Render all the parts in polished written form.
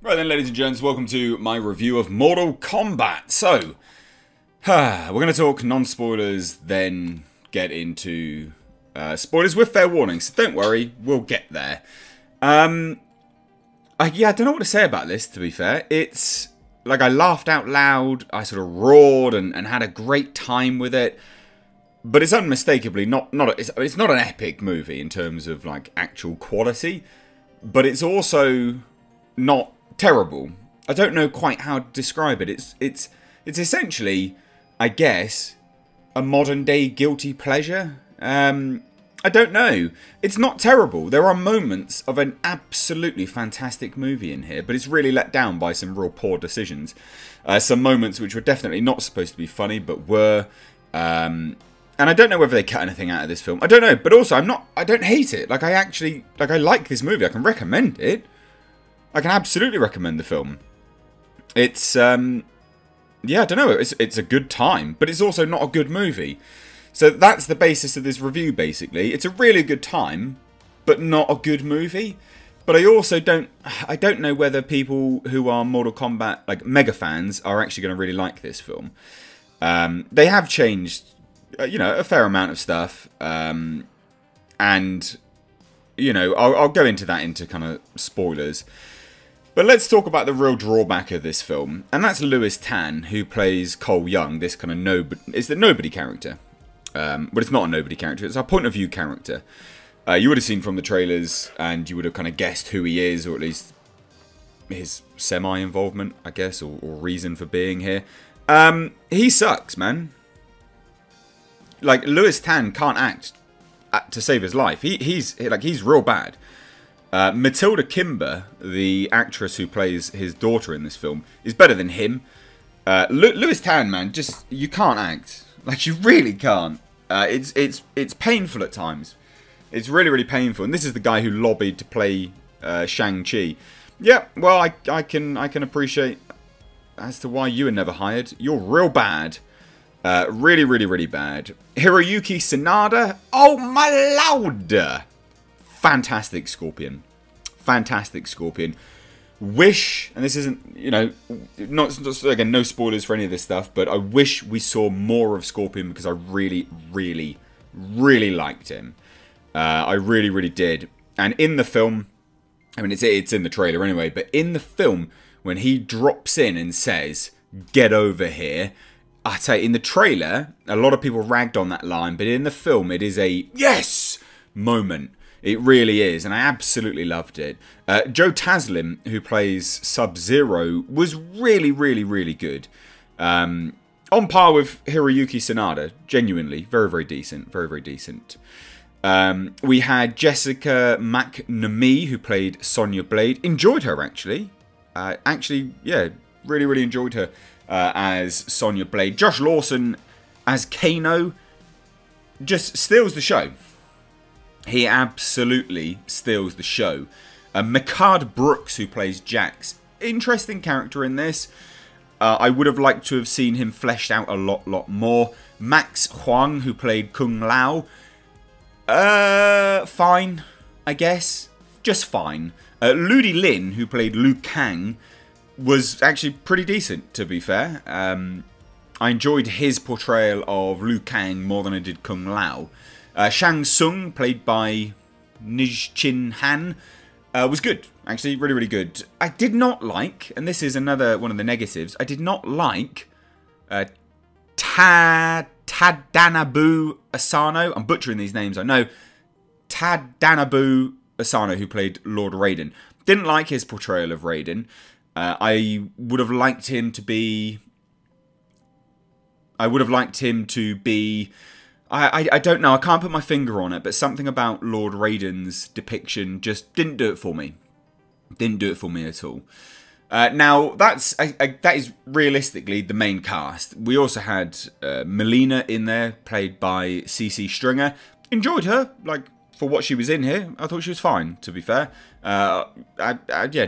Right then, ladies and gents, welcome to my review of Mortal Kombat. So, we're going to talk non-spoilers, then get into spoilers with fair warning, so don't worry, we'll get there. Yeah, I don't know what to say about this, to be fair. It's, like, I laughed out loud, I sort of roared and had a great time with it. But it's unmistakably it's not an epic movie in terms of, like, actual quality. But it's also not terrible. I don't know quite how to describe it. It's essentially, I guess, a modern day guilty pleasure. I don't know. It's not terrible. There are moments of an absolutely fantastic movie in here, but it's really let down by some real poor decisions. Some moments which were definitely not supposed to be funny, but were. And I don't know whether they cut anything out of this film. I don't know, but also I don't hate it. Like, I like this movie. I can recommend it. I can absolutely recommend the film. It's, yeah, I don't know. It's a good time, but it's also not a good movie. So that's the basis of this review, basically. It's a really good time, but not a good movie. But I also don't know whether people who are Mortal Kombat, like, mega fans are actually going to really like this film. They have changed, you know, a fair amount of stuff. And, you know, I'll go into that into kind of spoilers. But let's talk about the real drawback of this film, and that's Lewis Tan, who plays Cole Young, this kind of it's the nobody character. But it's not a nobody character, it's our point of view character. You would have seen from the trailers, and you would have kind of guessed who he is, or at least his semi-involvement, I guess, or reason for being here. He sucks, man. Like, Lewis Tan can't act to save his life. He's real bad. Matilda Kimber, the actress who plays his daughter in this film, is better than him. Lewis Tan, man, just, you can't act. Like, you really can't. It's painful at times. It's really, really painful. And this is the guy who lobbied to play Shang-Chi. Yeah, well, I can appreciate as to why you were never hired. You're real bad. Really, really, really bad. Hiroyuki Sanada. Oh, my lord! Fantastic Scorpion. Fantastic Scorpion. Wish, and this isn't, you know, not again, no spoilers for any of this stuff, but I wish we saw more of Scorpion because I really, really, really liked him. I really, really did. And in the film, I mean, it's in the trailer anyway, but in the film, when he drops in and says, "Get over here," I tell you, in the trailer, a lot of people ragged on that line, but in the film, it is a yes moment. It really is, and I absolutely loved it. Joe Taslim, who plays Sub-Zero, was really, really, really good. On par with Hiroyuki Sanada, genuinely. Very, very decent. Very, very decent. We had Jessica McNamee, who played Sonya Blade. Enjoyed her, actually. Yeah, really, really enjoyed her as Sonya Blade. Josh Lawson as Kano just steals the show. He absolutely steals the show. Micard Brooks, who plays Jax. Interesting character in this. I would have liked to have seen him fleshed out a lot more. Max Huang, who played Kung Lao. Fine, I guess. Just fine. Ludi Lin, who played Liu Kang, was actually pretty decent, to be fair. I enjoyed his portrayal of Liu Kang more than I did Kung Lao. Shang Tsung, played by Nij Chin Han, was good. Actually, really, really good. I did not like, and this is another one of the negatives, I did not like Tadanabu Asano. I'm butchering these names, I know. Tadanabu Asano, who played Lord Raiden. Didn't like his portrayal of Raiden. I would have liked him to be... I don't know, I can't put my finger on it, but something about Lord Raiden's depiction just didn't do it for me. Didn't do it for me at all. Now, that is realistically the main cast. We also had Melina in there, played by CC Stringer. Enjoyed her, like, for what she was in here. I thought she was fine, to be fair. Yeah,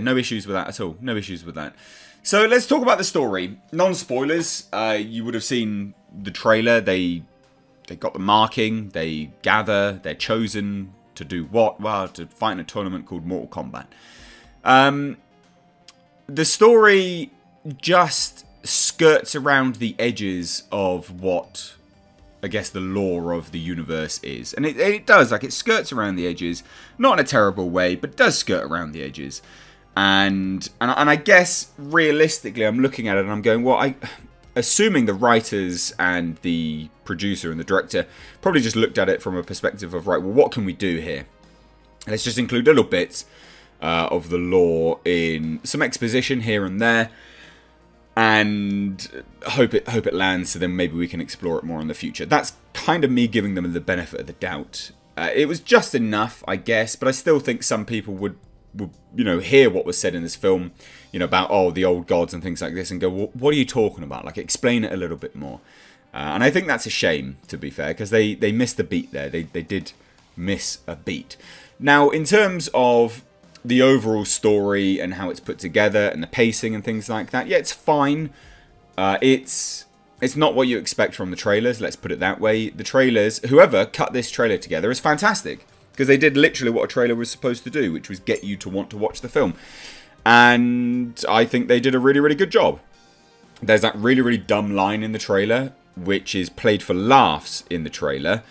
no issues with that at all. No issues with that. So, let's talk about the story. Non-spoilers. You would have seen the trailer. They got the marking, they gather, they're chosen to do what? Well, to fight in a tournament called Mortal Kombat. the story just skirts around the edges of what, I guess, the lore of the universe is. And it does, like, it skirts around the edges, not in a terrible way, but does skirt around the edges. And I guess, realistically, I'm looking at it and I'm going, well, assuming the writers and the producer and the director probably just looked at it from a perspective of, right, well, what can we do here? Let's just include little bits of the lore in some exposition here and there, and hope it lands, so then maybe we can explore it more in the future. That's kind of me giving them the benefit of the doubt. It was just enough, I guess, but I still think some people would you know, hear what was said in this film, you know, about, oh, the old gods and things like this, and go, well, what are you talking about? Like, explain it a little bit more. And I think that's a shame, to be fair, because they missed a beat there. They did miss a beat. Now, in terms of the overall story and how it's put together and the pacing and things like that, yeah, it's fine. It's not what you expect from the trailers, let's put it that way. The trailers, whoever cut this trailer together is fantastic, because they did literally what a trailer was supposed to do, which was get you to want to watch the film. And I think they did a really, really good job. There's that really, really dumb line in the trailer, which is played for laughs in the trailer,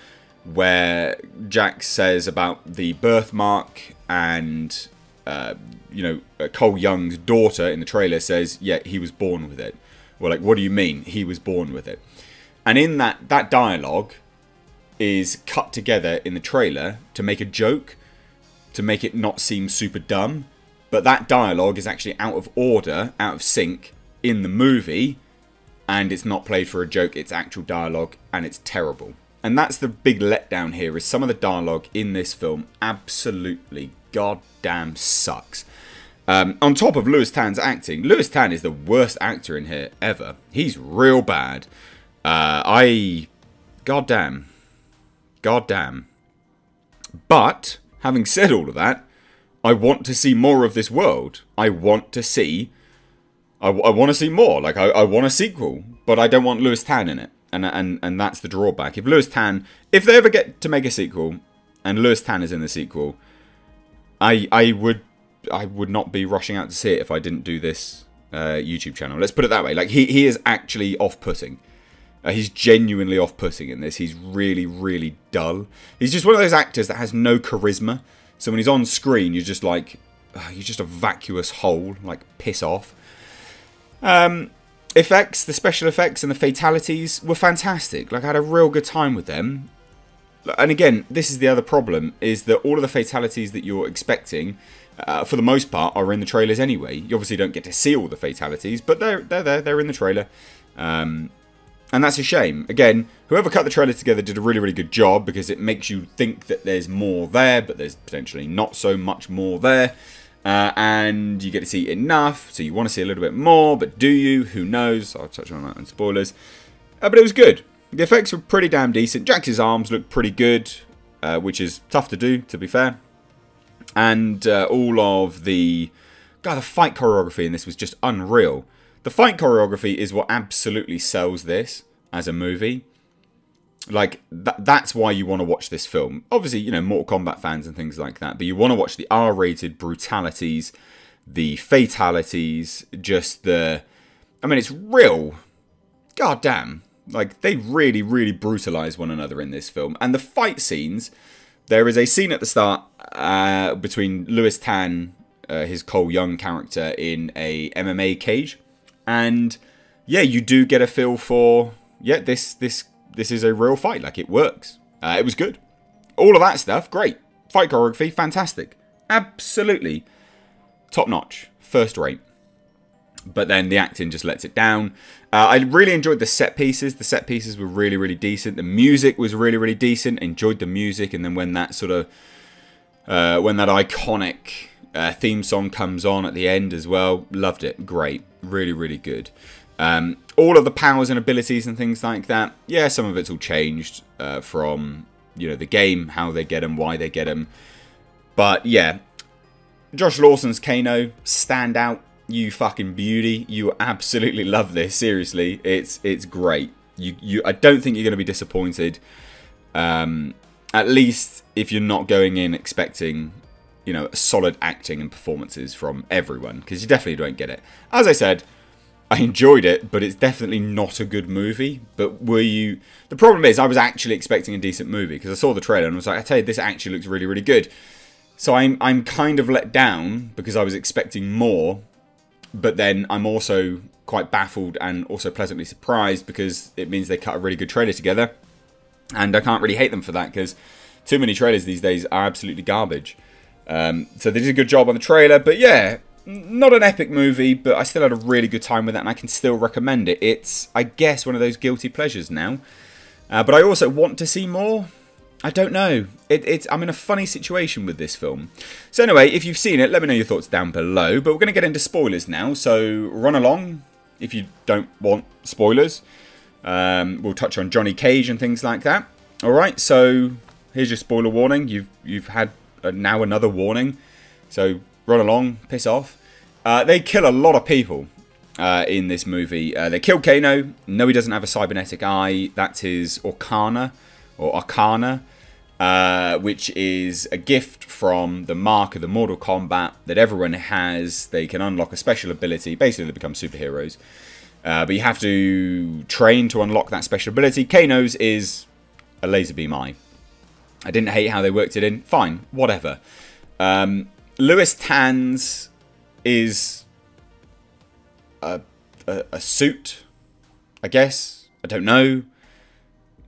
where Jack says about the birthmark, and you know, Cole Young's daughter in the trailer says, yeah, he was born with it. Well, like, what do you mean he was born with it? And in that dialogue is cut together in the trailer to make a joke, to make it not seem super dumb, but that dialogue is actually out of order, out of sync in the movie, and it's not played for a joke, it's actual dialogue, and it's terrible. And that's the big letdown here, is some of the dialogue in this film absolutely goddamn sucks. On top of Lewis Tan's acting, Lewis Tan is the worst actor in here ever. He's real bad. Goddamn. But, having said all of that, I want to see more of this world. I want to see more. Like, I want a sequel, but I don't want Lewis Tan in it. And that's the drawback. If they ever get to make a sequel, and Lewis Tan is in the sequel, I would not be rushing out to see it if I didn't do this YouTube channel. Let's put it that way. Like, he is actually off-putting. He's genuinely off-putting in this. He's really, really dull. He's just one of those actors that has no charisma. So when he's on screen, you're just like, you're just a vacuous hole. Like, piss off. Effects, the special effects and the fatalities were fantastic. Like, I had a real good time with them. And again, this is the other problem, is that all of the fatalities that you're expecting, for the most part, are in the trailers anyway. You obviously don't get to see all the fatalities, but they're there, they're in the trailer. And that's a shame. Again, whoever cut the trailer together did a really, really good job, because it makes you think that there's more there, but there's potentially not so much more there. And you get to see enough, so you want to see a little bit more, but do you? Who knows? I'll touch on that in spoilers. But it was good. The effects were pretty damn decent. Jax's arms looked pretty good, which is tough to do, to be fair. And all of the fight choreography in this was just unreal. The fight choreography is what absolutely sells this as a movie. Like, that's why you want to watch this film. Obviously, you know, Mortal Kombat fans and things like that. But you want to watch the R-rated brutalities, the fatalities, just the... I mean, it's real. God damn. Like, they really, really brutalize one another in this film. And the fight scenes, there is a scene at the start between Lewis Tan, his Cole Young character, in a MMA cage. And, yeah, you do get a feel for, yeah, this is a real fight. Like, it works. It was good. All of that stuff, great. Fight choreography, fantastic. Absolutely top-notch. First rate. But then the acting just lets it down. I really enjoyed the set pieces. The set pieces were really, really decent. The music was really, really decent. Enjoyed the music. And then when that sort of, when that iconic theme song comes on at the end as well, loved it. Great. Really, really good. All of the powers and abilities and things like that, yeah, some of it's all changed from, you know, the game, how they get them, why they get them. But yeah, Josh Lawson's Kano, stand out. You fucking beauty. You absolutely love this. Seriously, it's great. I don't think you're going to be disappointed. At least if you're not going in expecting, you know, solid acting and performances from everyone, because you definitely don't get it. As I said, I enjoyed it, but it's definitely not a good movie. But were you... The problem is, I was actually expecting a decent movie, because I saw the trailer and was like, I tell you, this actually looks really, really good. So I'm kind of let down, because I was expecting more, but then I'm also quite baffled and also pleasantly surprised, because it means they cut a really good trailer together. And I can't really hate them for that, because too many trailers these days are absolutely garbage. So they did a good job on the trailer, but yeah, not an epic movie, but I still had a really good time with it, and I can still recommend it. It's, I guess, one of those guilty pleasures now. But I also want to see more. I don't know. I'm in a funny situation with this film. So anyway, if you've seen it, let me know your thoughts down below. But we're going to get into spoilers now, so run along if you don't want spoilers. We'll touch on Johnny Cage and things like that. Alright, so here's your spoiler warning. You've had now another warning. So run along, piss off. They kill a lot of people in this movie. They kill Kano. No, he doesn't have a cybernetic eye. That's his Arcana, which is a gift from the mark of the Mortal Kombat that everyone has. They can unlock a special ability. Basically, they become superheroes. But you have to train to unlock that special ability. Kano's is a laser beam eye. I didn't hate how they worked it in. Fine, whatever. Lewis Tan's is a suit, I guess. I don't know.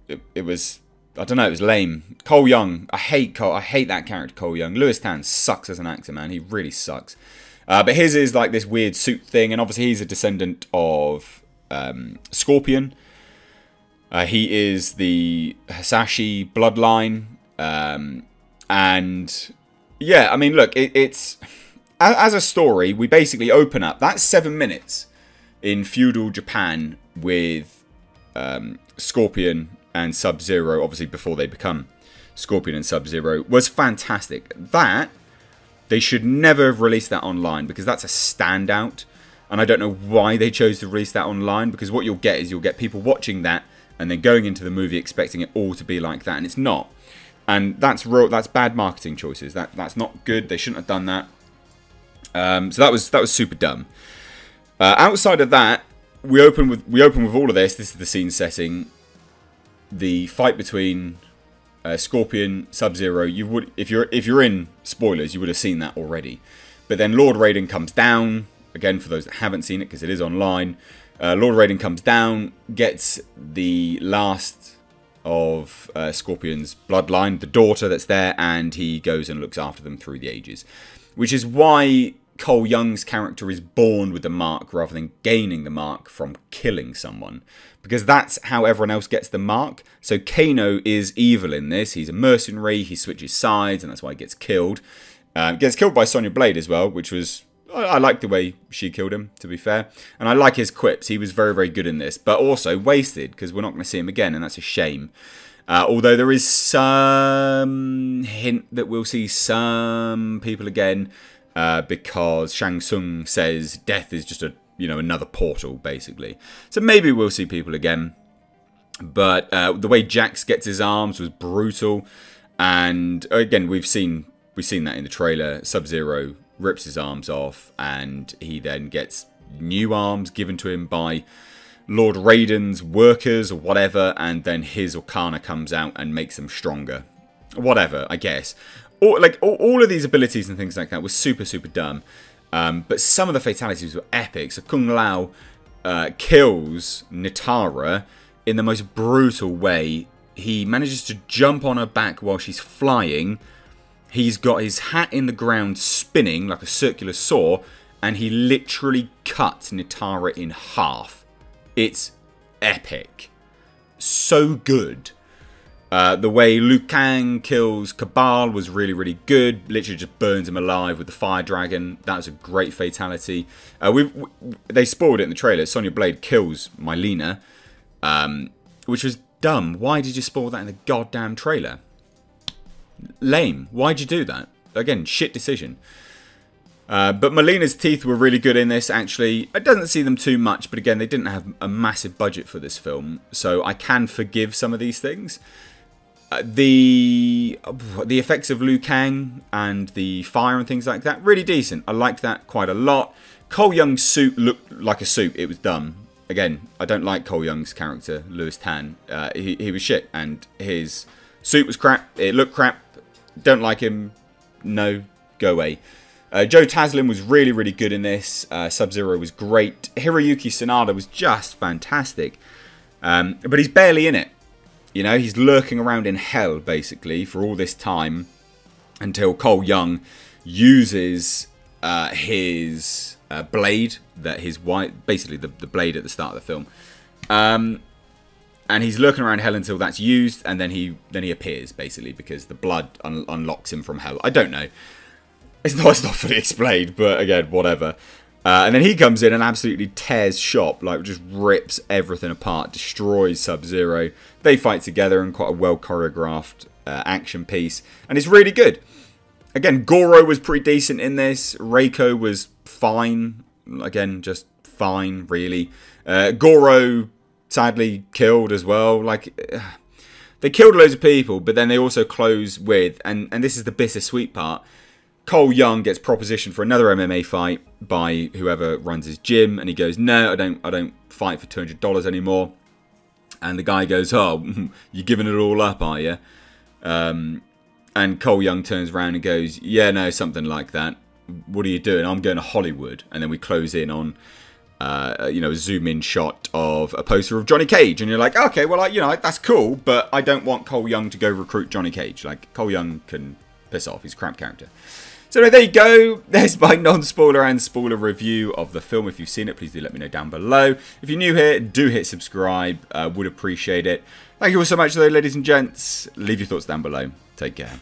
It was... I don't know, it was lame. Cole Young, I hate that character, Cole Young. Lewis Tan sucks as an actor, man. He really sucks. But his is like this weird suit thing, and obviously he's a descendant of Scorpion. He is the Hasashi bloodline. And yeah, I mean, look, it's... As a story, we basically open up. That's 7 minutes in feudal Japan with Scorpion and Sub-Zero, obviously before they become Scorpion and Sub-Zero, was fantastic. That, they should never have released that online, because that's a standout. And I don't know why they chose to release that online, because what you'll get is you'll get people watching that and then going into the movie expecting it all to be like that, and it's not. And that's bad marketing choices. That's not good. They shouldn't have done that. So that was super dumb. Outside of that, we open with all of this. This is the scene setting. The fight between Scorpion, Sub-Zero. You would, if you're in spoilers, you would have seen that already. But then Lord Raiden comes down again for those that haven't seen it, because it is online. Lord Raiden comes down, gets the last of Scorpion's bloodline, the daughter that's there, and he goes and looks after them through the ages. Which is why Cole Young's character is born with the mark rather than gaining the mark from killing someone. Because that's how everyone else gets the mark. So Kano is evil in this. He's a mercenary. He switches sides, and that's why he gets killed. Gets killed by Sonya Blade as well, which was... I like the way she killed him, to be fair. And I like his quips. He was very, very good in this. But also wasted, because we're not going to see him again, and that's a shame. Although there is some hint that we'll see some people again, because Shang Tsung says death is just another portal, basically. So maybe we'll see people again. But the way Jax gets his arms was brutal. And again, we've seen that in the trailer. Sub-Zero rips his arms off, and he then gets new arms given to him by Lord Raiden's workers or whatever, and then his Arcana comes out and makes them stronger. Whatever, I guess. All of these abilities and things like that were super, super dumb. But some of the fatalities were epic. So Kung Lao kills Nitara in the most brutal way. He manages to jump on her back while she's flying. He's got his hat in the ground spinning like a circular saw, and he literally cuts Nitara in half. It's epic. So good. The way Liu Kang kills Cabal was really, really good. Literally just burns him alive with the fire dragon. That was a great fatality. They spoiled it in the trailer. Sonya Blade kills Mylena, which was dumb. Why did you spoil that in the goddamn trailer? Lame. Why'd you do that? Again, shit decision. But Melena's teeth were really good in this, actually. I doesn't see them too much, but again, they didn't have a massive budget for this film, so I can forgive some of these things. The effects of Liu Kang and the fire and things like that, really decent. I liked that quite a lot. Cole Young's suit looked like a suit. It was done. Again, I don't like Cole Young's character, Lewis Tan. He was shit, and his suit was crap. It looked crap. Don't like him. No, go away. Joe Taslim was really, really good in this. Sub-Zero was great. Hiroyuki Sanada was just fantastic. But he's barely in it. You know, he's lurking around in hell, basically, for all this time until Cole Young uses his blade, that his wife, basically the blade at the start of the film. And he's lurking around hell until that's used, and then he appears, basically, because the blood unlocks him from hell. I don't know. It's not fully explained, but again, whatever. And then he comes in and absolutely tears shop, like just rips everything apart, destroys Sub-Zero. They fight together in quite a well choreographed action piece, and it's really good. Again, Goro was pretty decent in this. Reiko was fine. Again, just fine, really. Goro sadly killed as well. Like, they killed loads of people, but then they also close with, and this is the bittersweet part, Cole Young gets propositioned for another MMA fight by whoever runs his gym, and he goes, "No, I don't fight for $200 anymore." And the guy goes, "Oh, you're giving it all up, are you?" And Cole Young turns around and goes, "Yeah, no, something like that. What are you doing?" "I'm going to Hollywood." And then we close in on, you know, a zoom-in shot of a poster of Johnny Cage, and you're like, "Okay, well, you know, that's cool, but I don't want Cole Young to go recruit Johnny Cage. Like, Cole Young can piss off. He's a crap character." So there you go. There's my non-spoiler and spoiler review of the film. If you've seen it, please do let me know down below. If you're new here, do hit subscribe. Would appreciate it. Thank you all so much, though, ladies and gents. Leave your thoughts down below. Take care.